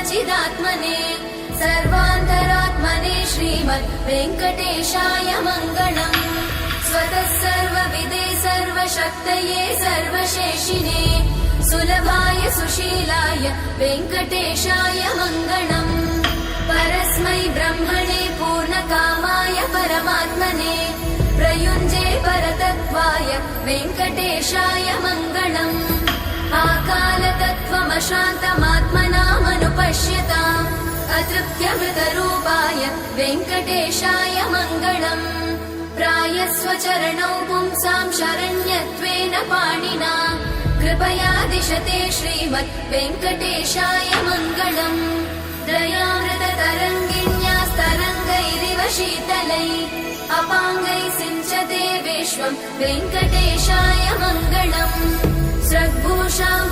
चिदात्मने सर्वान्तरात्मने श्रीमद् वेङ्कटेशाय मङ्गलम्। स्वतः सर्वविदे सर्वशक्तये सर्वशेषिने सुलभाय सुशीलाय वेङ्कटेशाय मङ्गलम्। परस्मै ब्रह्मणे पूर्णकामाय परमात्मने प्रयुञ्जे परतत्त्वाय वेङ्कटेशाय मङ्गलम्। आकालतत्त्वमशान्तमात्मनामनुपश्यताम् अतृप्त्यमृतरूपाय वेङ्कटेशाय मङ्गलम्। प्रायस्वचरणौ पुंसां शरण्यत्वेन पाणिना कृपया दिशते श्रीमद् वेङ्कटेशाय मङ्गलम्। दयामृततरङ्गिण्यास्तरङ्गैरिव शीतलै अपाङ्गै सिञ्चते विश्वं वेङ्कटेशाय मङ्गलम्। स्रग्भूषां